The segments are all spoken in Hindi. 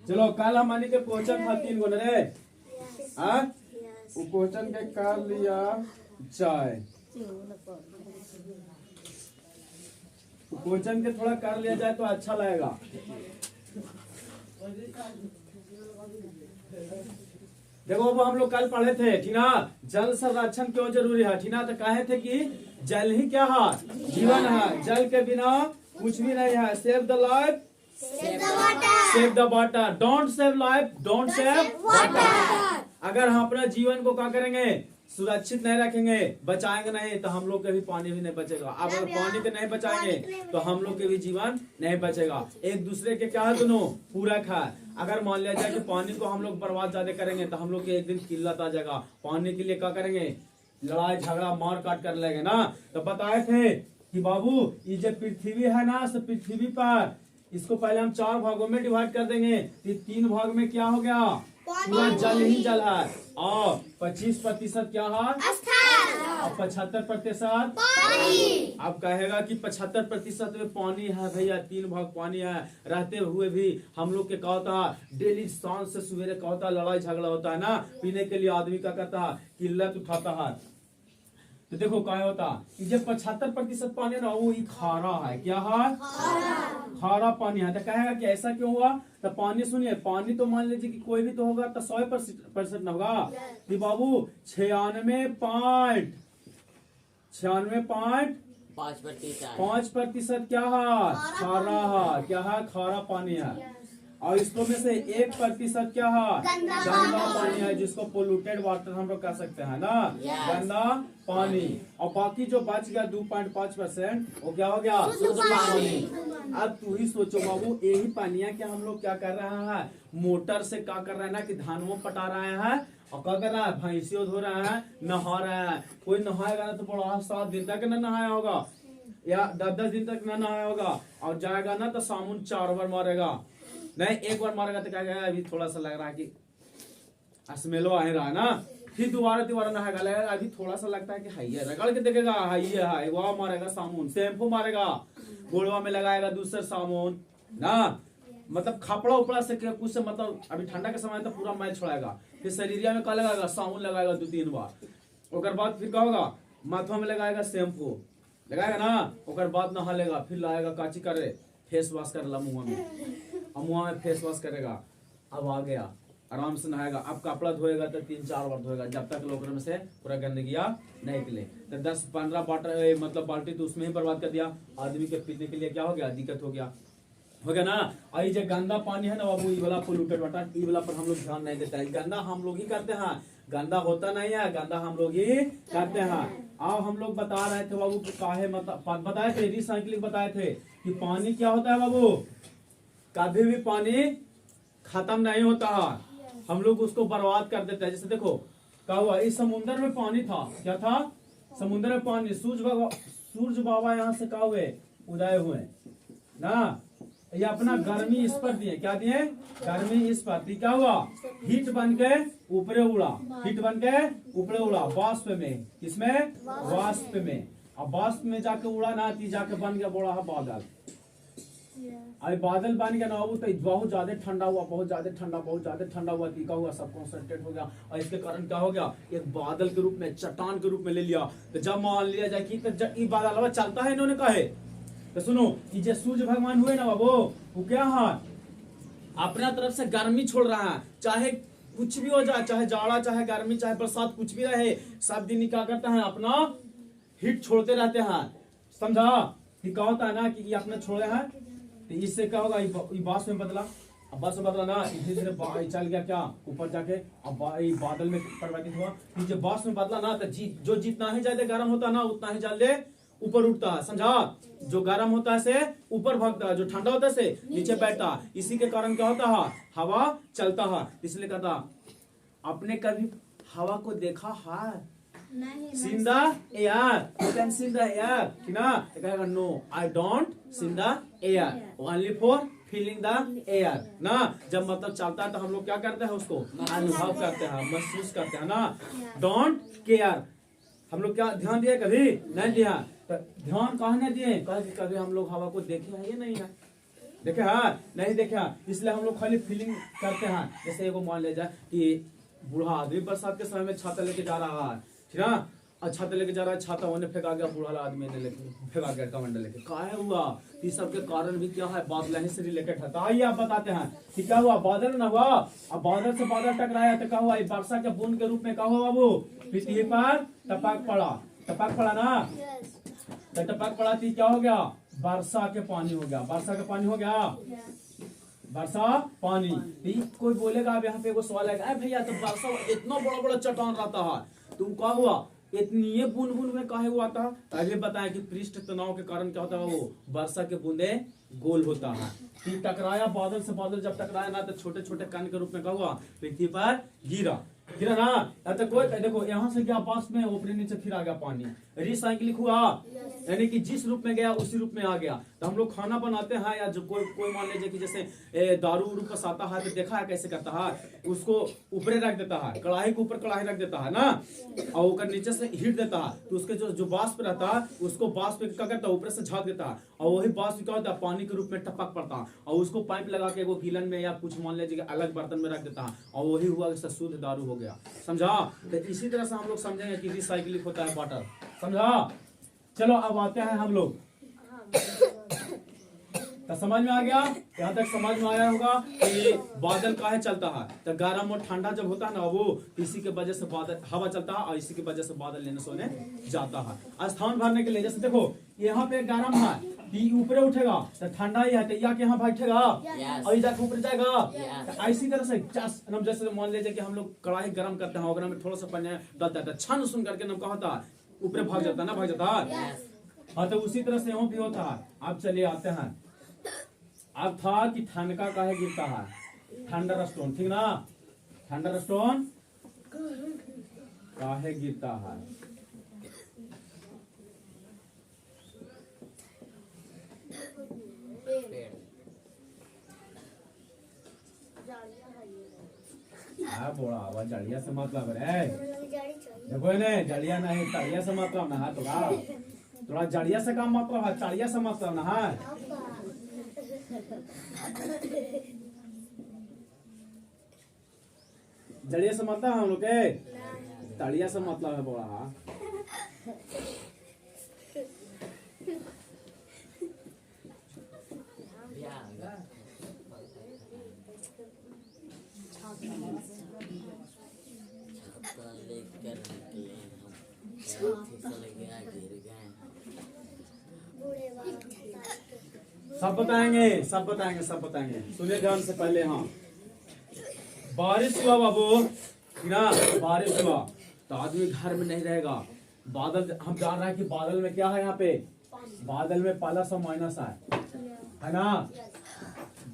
चलो कल हमारे के क्वेश्चन था 3 गो रे। हाँ वो क्वेश्चन के कर लिया जाए, क्वेश्चन के थोड़ा कर लिया जाए तो अच्छा लगेगा। देखो अब हम लोग कल पढ़े थे ठीक ना, जल संरक्षण क्यों जरूरी है ठीक ना। तो कहे थे कि जल ही क्या है, जीवन है, जल के बिना कुछ भी नहीं है। Save the life save the water, don't save life don't save water. अगर हम अपने जीवन को क्या करेंगे, सुरक्षित नहीं रखेंगे, बचाएंगे नहीं, तो हम लोग के भी पानी भी नहीं बचेगा। अब अगर पानी को नहीं बचाएंगे तो हम लोग के भी जीवन नहीं बचेगा। एक दूसरे के क्या है, दोनों पूरक है। अगर मान लिया जाए कि पानी को हम लोग बर्बाद ज्यादा करेंगे तो हम लोग के एक दिन किल्लत आ जाएगा। पानी के लिए क्या करेंगे, लड़ाई झगड़ा मार काट कर लेंगे ना। तो बताए थे कि बाबू ये जो पृथ्वी है ना, सब पृथ्वी पर इसको पहले हम 4 भागों में डिवाइड कर देंगे। 3 भाग में क्या हो गया, पूरा जल ही जल है। और 25% क्या है, और 75% पानी। अब कहेगा कि 75% में पानी है भैया, 3 भाग पानी है। रहते हुए भी हम लोग के क्या होता है, डेली सांझ से सवेरे क्या होता है, लड़ाई झगड़ा होता है ना। पीने के लिए आदमी क्या करता है, किल्लत उठाता है। तो देखो क्या होता है, जब 75% पानी ना वो खारा है, क्या है, खारा पानी है। तो कहेगा कि ऐसा क्यों हुआ। तो पानी सुनिए, पानी तो मान लीजिए कि कोई भी तो होगा तो 100% न होगा कि बाबू 96.5% क्या है, खारा है, क्या है, खारा पानी है। और इसको में से 1% क्या है, गंदा पानी है, जिसको पोल्यूटेड वाटर हम लोग कह सकते हैं ना, गंदा पानी। और बाकी जो बच गया 2.5% वो क्या हो गया, शुद्ध पानी। अब तू ही सोचो बाबू, यही पानी है कि हम लोग क्या कर रहे हैं, मोटर से क्या कर रहे हैं ना कि धानों पटा रहे हैं, और क्या कर रहा है, भैंसियों धो रहे हैं, नहा रहे हैं। कोई नहाएगा ना तो बड़ा 7 दिन तक न नहाया होगा, या 10 दिन तक न नहाया होगा। और जाएगा ना तो साबुन 4 बार मारेगा, नहीं 1 बार मारेगा तो क्या कहेगा, अभी थोड़ा सा लग रहा है कि स्मेलो आ रहा है ना। फिर दोबारा नहाएगा, लगेगा अभी थोड़ा सा लगता है कि हाइये, रगड़ के देखेगा, हाइये हाई, वह मारेगा साबुन, शैम्पू मारेगा, गोड़वा में लगाएगा दूसरा साबुन ना। मतलब खपड़ा उपड़ा से कुछ से, मतलब अभी ठंडा के समय तो पूरा मैल छोड़ाएगा। फिर शरीरिया में क्या लगाएगा, साबुन लगाएगा 2-3 बार। ओकर बाद फिर क्या होगा, माथा में लगाएगा शैम्पू, लगाएगा ना। ओकर बाद नहा लेगा, फिर लाएगा काची करे, फेस वॉश करेगा मुंह में, और मुंह में फेस वॉश करेगा। अब आ गया, आराम से नहाएगा। अब कपड़ा धोएगा तो 3-4 बार धोएगा, जब तक लोकर में से पूरा गंदगिया नहीं निकले। तो 10-15 वाटर मतलब बाल्टी तो उसमें ही बर्बाद कर दिया। आदमी के पीने के लिए क्या हो गया, दिक्कत हो गया ना। और ये जो गंदा पानी है ना बाबू, ये वाला पोल्यूटेड वाटर, ये वाला पर हम लोग ध्यान नहीं देता है। गंदा हम लोग ही करते हैं, गंदा होता नहीं है, गंदा हम लोग ही करते हैं। अब हम लोग बता रहे थे बाबू काहे, मतलब बताए थे, रिसाइकलिंग बताए थे कि पानी क्या होता है बाबू, कभी भी पानी खत्म नहीं होता है, हम लोग उसको बर्बाद कर देते हैं। जैसे देखो क्या हुआ, इस समुद्र में पानी था, क्या था, समुद्र में पानी। सूरज बाबा यहाँ से क्या हुए, उदय हुए ना। ये अपना गर्मी इस पर दिए, क्या दिए, गर्मी इस पर दी, क्या हुआ, हीट बन के ऊपरे उड़ा, हीट बन के ऊपरे उड़ा वाष्प में, किसमें, वाष्प में। अब वाष्प में जाके उड़ा ना, ती जाके बन गया बड़ा बादल। अरे बादल बन गया ना बाबू, तो बहुत ज्यादा ठंडा हुआ, बहुत ज्यादा ठंडा हुआ, तीखा हुआ, सब कॉन्सेंट्रेट हो गया। और इसके कारण क्या हो गया, एक बादल के रूप में, चट्टान के रूप में ले लिया। तो जब मान लिया जाए कि ये बादल चलता है, इन्होंने कहे तो सुनो, कि जो सूर्य भगवान हुए ना बाबू, वो क्या है, अपना तरफ से गर्मी छोड़ रहा है। चाहे कुछ भी हो जाए, चाहे जाड़ा, चाहे गर्मी, चाहे बरसात, कुछ भी रहे, सब दिन क्या करता है, अपना हीट छोड़ते रहते हैं। समझा कि क्या होता है ना कि ये अपने छोड़े हैं, तो इससे क्या होगा, बास में बदला, अब बास में बदला ना, धीरे धीरे चल गया क्या ऊपर जाके, अब बादल में परिवर्तित हुआ। जब बास में बदला ना, तो जो जितना ही ज्यादा गर्म होता है ना, उतना ही ज्यादा ऊपर उठता है। समझा, जो गर्म होता है से ऊपर भागता है, जो ठंडा होता है से नीचे बैठता है। इसी के कारण क्या होता है, हवा चलता है। इसलिए कहता, आपने कभी हवा को देखा है, see the air, you can see the air, ठीक ना। कहेगा no, I don't see the air, only for feeling the air ना। जब मतलब चलता है तो हम लोग क्या करते हैं, उसको अनुभव करते हैं, महसूस करते हैं ना। डोंट केयर, हम लोग क्या ध्यान दिए, कभी नहीं दिया। तो ध्यान कहाँ नहीं दिए, कभी हम लोग हवा को देखे हैं, ये नहीं है देखे हाँ नहीं देखे हाँ, इसलिए हम लोग खाली फीलिंग करते हैं। जैसे एगो मान ले जाए कि बूढ़ा आदमी बरसात के समय में छाता लेके जा रहा है, ठीक है ना, और छाता लेके जा रहा है, छाता होने फेंका गया, बूढ़ा आदमी ने लेके फेंका गया कमंडल लेके, काहे हुआ? इस सब के कारण भी क्या है, बादल ही से रिलेटेड है। तो आइए आप बताते हैं कि क्या हुआ, बादल ना हुआ, अब बादल से बादल टकराया तो क्या हुआ, वर्षा के बूंद के रूप में क्या हुआ बाबू, पृथ्वी पर टपक पड़ा, टपक पड़ा ना, तो टपक पड़ा थी क्या हो गया, वर्षा के पानी हो गया, वर्षा का पानी हो गया, वर्षा पानी। कोई बोलेगा अब यहाँ पे एगो सवाल है, अरे भैया तो वर्षा इतना बड़ा बड़ा चट्टान रहता है, तुम क्या हुआ इतनी बूंद बूंद में काहे हुआ था? पहले बताया कि पृष्ठ तनाव के कारण क्या होता है, वो वर्षा के बूंदे गोल होता है। फिर टकराया बादल से बादल, जब टकराया ना तो छोटे छोटे कण के रूप में क्या हुआ, पृथ्वी पर गिरा, गिरा ना। तो कोई देखो यहाँ से गया पास में, ऊपरी नीचे फिर आ गया पानी, रिसाइक्लिंग हुआ, यानी कि जिस रूप में गया उसी रूप में आ गया। तो हम लोग खाना बनाते हैं या जो कोई मान लीजिए कि जैसे दारू उरू पसाता है तो देखा है कैसे करता है, उसको ऊपरे रख देता है, कढ़ाई के ऊपर कढ़ाई रख देता है ना, और ऊपर नीचे से हीट देता है, तो उसके जो वाष्प रहता है उसको वाष्प क्या करता है, ऊपर से झाँक देता है, और वही वाष्प क्या होता है, पानी के रूप में टपक पड़ता है, और उसको पाइप लगा के वो गीलन में या कुछ मान लीजिए अलग बर्तन में रख देता है, और वही हुआ शुद्ध दारू हो गया। समझा? तो इसी तरह से हम लोग समझेंगे कि रिसाइक्लिंग होता है वाटर। समझा? चलो अब आते हैं हम लोग, तो समझ में आ गया, यहाँ तक समझ में आया होगा कि बादल काहे चलता है। तो गर्म और ठंडा जब होता है ना, वो इसी के वजह से बादल हवा चलता है, और इसी की वजह से बादल लेने सोने जाता है स्थान भरने के लिए। जैसे देखो यहाँ पे गर्म है, ऊपर उठेगा तो ठंडा ही है, तो यहाँ के यहाँ बैठेगा और इधर ऊपर जाएगा। तो इसी तरह से जैसे मान लीजिए कि हम लोग कढ़ाई गर्म करते हैं, और में थोड़ा सा पानी डालता है, छन सुन करके नमका होता है, ऊपर भाग जाता है ना, भाग जाता है। हाँ, तो उसी तरह से यहाँ भी होता है। अब चलिए आते हैं, अब था कि ठनका काहे गिरता है, थंडर स्टोन, ठीक ना, थंडर स्टोन काहे गिरता है। बोला आवाज जड़िया से मतलब है, देखो ने जड़िया नहीं तड़िया से मतलब ना है, थोड़ा जड़िया से काम मतलब है, चड़िया से मतलब ना है। जड़िया से मतलब हम लोग के तड़िया से मतलब है बोला। सब बताएंगे, सब बताएंगे, सब बताएंगे, सुनिए ध्यान से पहले। हाँ, बारिश हुआ बाबू ना, बारिश हुआ तो आदमी घर में नहीं रहेगा। बादल, हम जान रहे हैं कि बादल में क्या है, यहाँ पे बादल में प्लस और माइनस है ना,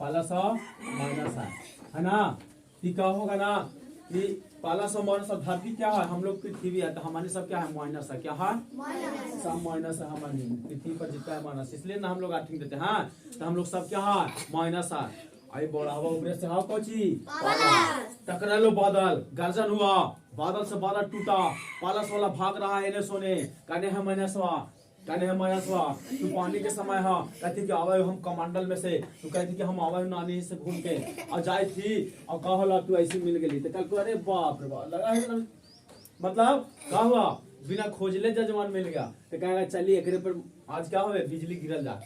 प्लस और माइनस है ना। क्या होगा ना कि प्लस और माइनस, और धरती क्या है, हम लोग पृथ्वी है, तो हमारे सब क्या है, माइनस है, क्या है, सब माइनस है, हमारी पृथ्वी पर जितना है माइनस, इसलिए ना हम लोग आर्थिक देते हैं। तो हम लोग सब क्या है, माइनस है। आई बोला हवा ऊपर से हाँ कोची टकरा लो, बादल गर्जन हुआ, बादल से बादल टूटा, प्लस वाला भाग रहा है सोने, कहने है माइनसवा, कहने है माइनसवा। तू पानी के समय है, कहती कि आवे हम कमंडल में से, तू कहती कि हम आवे नानी से घूम के और जाए थी, और कहा होला तू ऐसी मिल गई, तो कल को अरे बाप रे बाप लगा है, मतलब क्या हुआ, बिना खोजले जजमान मिल गया, तो कहेगा चलिए एक पर आज क्या हुए, बिजली गिरल जा,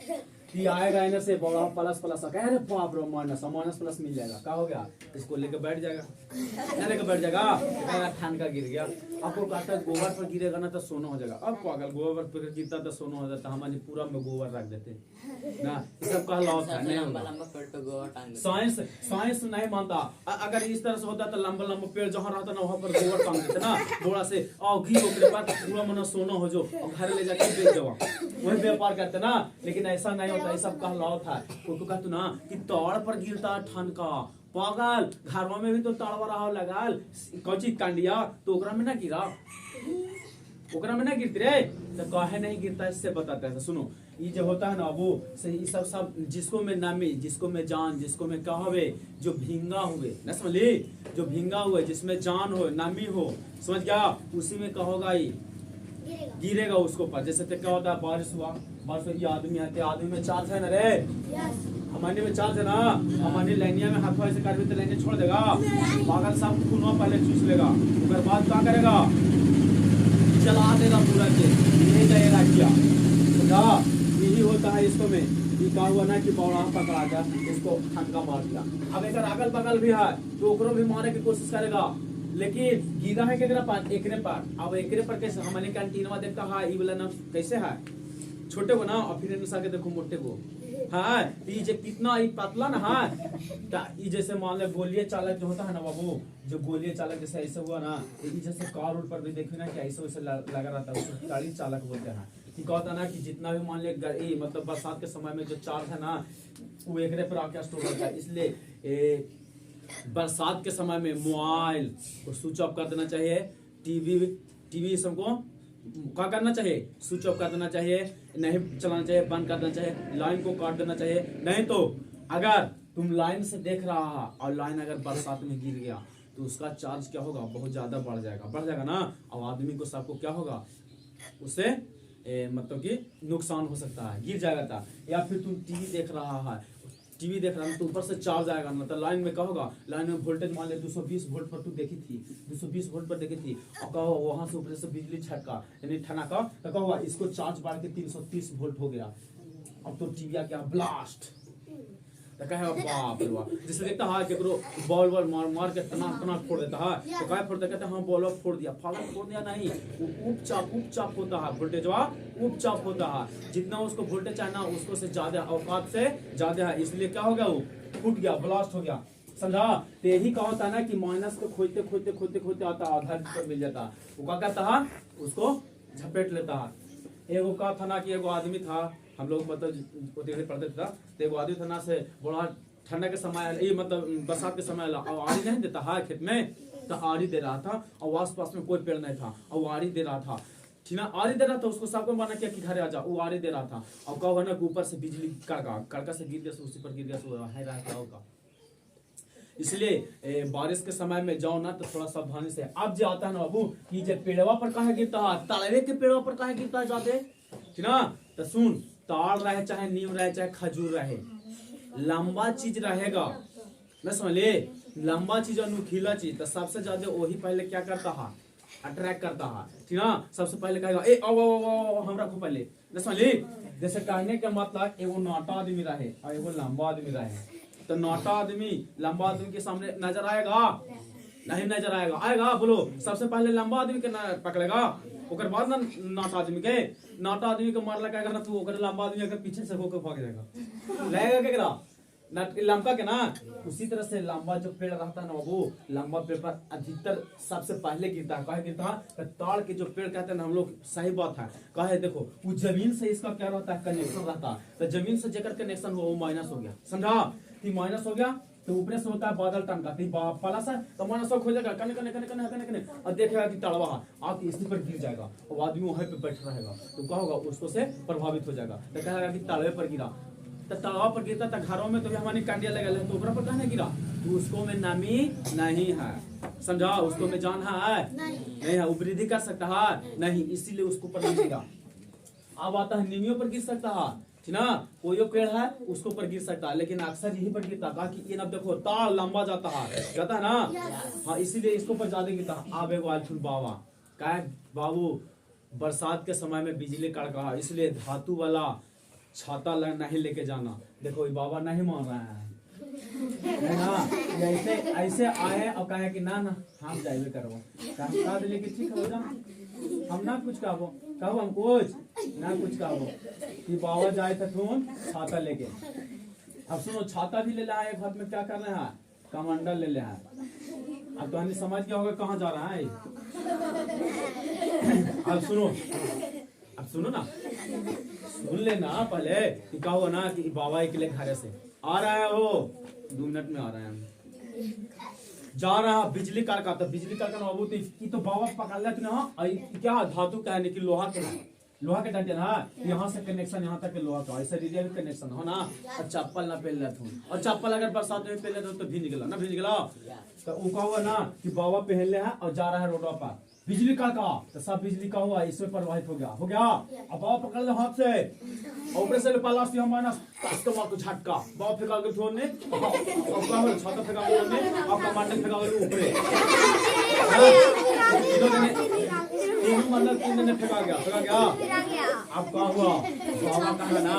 आएगा इधर से बड़ा प्लस प्लस, कह रहे बाप रे माइनस, माइनस प्लस मिल जाएगा, क्या हो गया, इसको लेके बैठ जाएगा, क्या लेके बैठ जाएगा, ठान का गिर गया। आपको कहता है गोबर पर गिरेगा ना तो सोना हो जाएगा, अब अगर गोबर पर गिरता तो सोना हो जाता, हमारे पूरा में गोबर रख देते ना, सब का लॉस है। साइंस साइंस नहीं मानता, अगर इस तरह से होता तो लंबा लंबा पेड़ जहाँ रहता ना वहाँ पर गोबर टांग देते ना, बोरा से और घी ओकरे पर पूरा मना सोना हो जो, और घर ले जाके बेच दो, वही व्यापार करते ना। लेकिन ऐसा नहीं होता, ये सब का लॉ था। तो कहते ना कि तौड़ पर गिरता ठनका, पागल घरवा में भी तो तड़वा रहा लगाल कौची कांडिया, तो ओकरा में ना गिरा, ओकरा में ना गिरती रे, तो काहे नहीं गिरता, इससे बताते हैं। सुनो, ये जो होता है ना वो सही, सब जिसको में नामी, जिसको में जान, जिसको में क्या हुए, जो भींगा हुए ना, समझली, जो भींगा हुए, जिसमें जान हो, नामी हो, समझ गया, उसी में क्या होगा, ये गिरेगा उसको पर। जैसे क्या होता है, बारिश हुआ, बारिश हुई, आदमी आते, आदमी में चार्ज है ना रे, हमारे में चार्ज है ना, हमारे लाइनिया में हाथ ऐसे कर भी तो लाइनिया छोड़ देगा, पागल साहब खून पहले चूस लेगा, उसके बाद क्या करेगा, चला देगा पूरा के यही जाएगा क्या, समझा। यही होता है इसको में, ये क्या हुआ ना कि बौड़ा पकड़ा गया, इसको ठनका मार दिया। अब एक अगल बगल भी है तो ओकरो भी मारने की कोशिश करेगा, लेकिन गिरा है केकरा पर, एकरे पर। अब एकरे पर कैसे हमारे कैंटीनवा देखता है, ई वाला ना कैसे है, छोटे को ना और फिर अनुसार के देखो मोटे को, हाँ ये जो कितना ये पतला ना है, ये जैसे मान लो गोलिया चालक जो होता है ना बाबू, जो गोलिया चालक जैसे ऐसे हुआ ना, ये जैसे कार रोड पर भी देखी ना कि ऐसे वैसे लगा रहता है, उसको गाड़ी चालक बोलते हैं। कि कहता है ना कि जितना भी मान लिया मतलब बरसात के समय में जो चार्ज है ना वो एकरे पर आके स्टोर होता है, इसलिए बरसात के समय में मोबाइल को स्विच ऑफ कर देना चाहिए, टीवी सबको क्या करना चाहिए, स्विच ऑफ कर देना चाहिए, नहीं चलाना चाहिए, बंद कर देना चाहिए, लाइन को काट देना चाहिए। नहीं तो अगर तुम लाइन से देख रहा है और लाइन अगर बरसात में गिर गया तो उसका चार्ज क्या होगा, बहुत ज्यादा बढ़ जाएगा ना, और आदमी को सबको क्या होगा, उससे मतलब कि नुकसान हो सकता है, गिर जाएगा था। या फिर तुम टीवी देख रहा है तो ऊपर से चार्ज आएगा ना, तो लाइन में क्या होगा, लाइन में वोल्टेज मान ले 220 वोल्ट पर तू देखी थी, 220 वोल्ट पर देखी थी, और क्या हुआ वहां से ऊपर से बिजली छटका यानी ठनका, तो क्या हुआ इसको चार्ज बढ़ के 330 वोल्ट हो गया, अब तो टीवी आ गया ब्लास्ट, तो कहे बाप रे बाप। जैसे देखता है केकरो बॉल मार के तना फोड़ देता है, तो कहे फोड़ता, कहते हाँ बॉल फोड़ दिया, फालतू फोड़ दिया नहीं, उपचाप होता है, वोल्टेजवा उपचाप होता है, जितना उसको वोल्टेज है ना उसको से ज्यादा औकात से ज्यादा है, इसलिए क्या हो गया, वो फूट गया, ब्लास्ट हो गया, समझा। तो यही कहा होता है ना कि माइनस को खोजते आता है, आधार पर मिल जाता है, वो क्या कहता है, उसको झपेट लेता है। एगो कहा था ना कि एगो आदमी था, हम लोग मतलब पढ़ते था, तो एगो आदमी था ना से बड़ा ठंडा के समय, ये मतलब बरसात के समय आड़ी नहीं देता है खेत में, तो आड़ी दे रहा था और आस पास में कोई पेड़ नहीं था और वो आड़ी दे रहा था, ठीक ना, आड़ी दे रहा था, उसको सबको माना किया कि घर आ जा, वो आड़ी दे रहा था, और क्या हुआ ना ऊपर से बिजली कड़का से गिर गया, उसी पर गिर गया, है क्या होगा। इसलिए बारिश के समय में जाओ ना तो थोड़ा सावधानी से। अब जो आता है ना बाबू कि जब पेड़वा पर कहा गिरता है, तालवे के पेड़वा पर कहा गिरता है जाते, ठीक ना, तो सुन, ताड़ रहे चाहे नीम रहे चाहे खजूर रहे, लंबा चीज रहेगा ना, समझ ले, लंबा चीज और नुकीला चीज, तो सबसे ज्यादा वही पहले क्या करता है, अट्रैक्ट करता है, ठीक ना, सबसे पहले कहेगा ए आओ हम रखो पहले, ना समझ ले। जैसे कहने का मतलब एगो नाटा आदमी रहे और एगो लंबा आदमी रहे, तो नाटा आदमी लंबा आदमी के सामने नजर आएगा, नहीं नजर आएगा बोलो, सबसे पहले लंबा आदमी के पकड़ेगा, ओकर बाद ना नाटा आदमी को मारला कहेगा ना, तू ओकर लंबा आदमी अगर पीछे से होकर भाग जाएगा, लगेगा केकरा लंका के ना। उसी तरह से लंबा जो पेड़ रहता है ना बाबू, लंबा पेड़ पर अधिकतर सबसे पहले गिरता है, कहे गिरता है, ताड़ के जो पेड़ कहते हैं ना हम लोग, सही बात है, कहे देखो वो जमीन से इसका क्या रहता है, कनेक्शन रहता है, तो जमीन से जेकर कनेक्शन हुआ वो माइनस हो गया, समझा, माइनस हो गया, तो ऊपर से होता है बादल टंका, पाला सा तो माइनस हो जाएगा, कने और देखेगा कि तड़वा आके इसी पर गिर जाएगा और आदमी वहीं पे बैठ रहेगा, तो क्या होगा, उसको से प्रभावित हो जाएगा, तो कहेगा कि तालवे पर गिरा, तो तालाब पर गिरता था, घरों में तो भी हमारी कांडिया लगा है, तो ऊपर पर कहने गिरा, तो उसको में नमी नहीं है, समझा, उसको में जान है नहीं है, वृद्धि कर सकता है नहीं, इसीलिए उसको पर नहीं गिरा। अब आता है नीमियों पर गिर सकता है, ठीक ना, कोई पेड़ है उसको पर गिर सकता है, लेकिन अक्सर यही पर गिरता है कि ये ना देखो ताड़ लंबा जाता है ना, हाँ, इसीलिए इसको पर ज्यादा गिरता है। अब एगो आलचुन बाबा क्या बाबू, बरसात के समय में बिजली कड़का, इसलिए धातु वाला छाता नहीं लेके जाना, देखो ये बाबा नहीं मान रहा है ना, ऐसे आए और कहे कि ना हम जाइए करवा, कहा दिले कि ठीक हो जा, हम ना कुछ कहो हम कुछ ना कुछ कहो, कि बाबा जाए थे तुम छाता लेके। अब सुनो, छाता भी ले लिया है, एक हाथ में क्या कर रहे हैं, कमंडल ले लिया है, अब तो हमें समझ गया होगा कहाँ जा रहा है। अब सुनो ना, सुन लेना पहले कि क्या हुआ ना कि बाबा के लिए घर से आ रहा है, वो 2 मिनट में आ रहा है, जा रहा बिजली कड़का, तो बिजली कड़का बाबू तो बाबा पकड़ लिया तूने, क्या धातु कहने की लोहा के डंडे ना, यहाँ से कनेक्शन यहाँ तक लोहा का, ऐसा भी कनेक्शन हो ना, और चप्पल ना पहन लेते, और चप्पल अगर बरसात में पहन लेते तो भीज गला, तो वो क्या हुआ ना कि बाबा पहन ले है और जा रहा है रोडवा पर, बिजली का तो सब बिजली का हुआ, इसमें प्रवाहित हो गया, हो गया। अब बाबा पकड़ लो हाथ से, और ऊपर से पाला से हम माइनस कस्टमर को झटका बाबा फेंका के छोड़ने, और कमर छाता फेंका के छोड़ने, और कमांडर फेंका के ऊपर, मतलब 3 दिन फेंका गया। अब क्या हुआ, बाबा कहा ना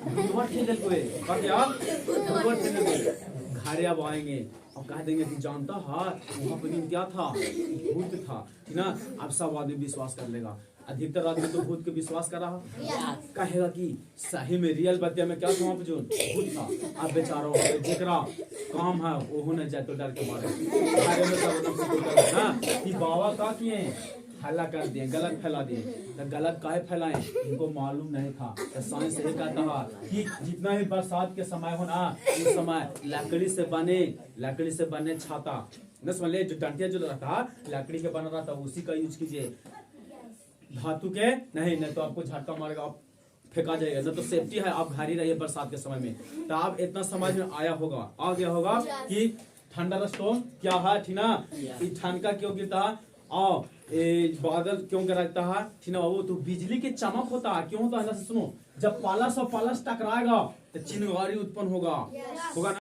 भूतवर खेल कोई क्या, भूतवर खेल कोई घरे अब आएंगे और कह देंगे कि जानता है वहाँ पर दिन क्या था, भूत था, है ना। अब सब आदमी विश्वास कर लेगा, अधिकतर आदमी तो भूत के विश्वास कर रहा, कहेगा कि सही में रियल बतिया में क्या था, वहाँ पे जो भूत था। अब बेचारो जेकरा काम है वो होने जाए तो डर के मारे में सब ना कि बाबा का किए हल्ला कर दिए, गलत फैला दिए। तो गलत काहे फैलाए, इनको मालूम नहीं था। तो साइंस यही कहता है कि जितना ही बरसात के समय हो ना, उस समय लकड़ी से बने छाता न समझ ले, जो डंटिया जो रहता लकड़ी के बना रहता उसी का यूज कीजिए, धातु के नहीं तो आपको झटका मारेगा, आप फेंका जाएगा। न तो सेफ्टी है, आप घर ही रहिए बरसात के समय में। तो आप इतना समझ में आ गया होगा कि थंडर स्टॉर्म क्या है, ठीक ना। ठंड का क्यों गिरता है और बादल क्यों गरजता है, ठीक ना बाबू। तो बिजली के चमक होता है, क्यों होता है, सुनो। जब पालस और पालस टकराएगा तो चिंगारी उत्पन्न होगा ना।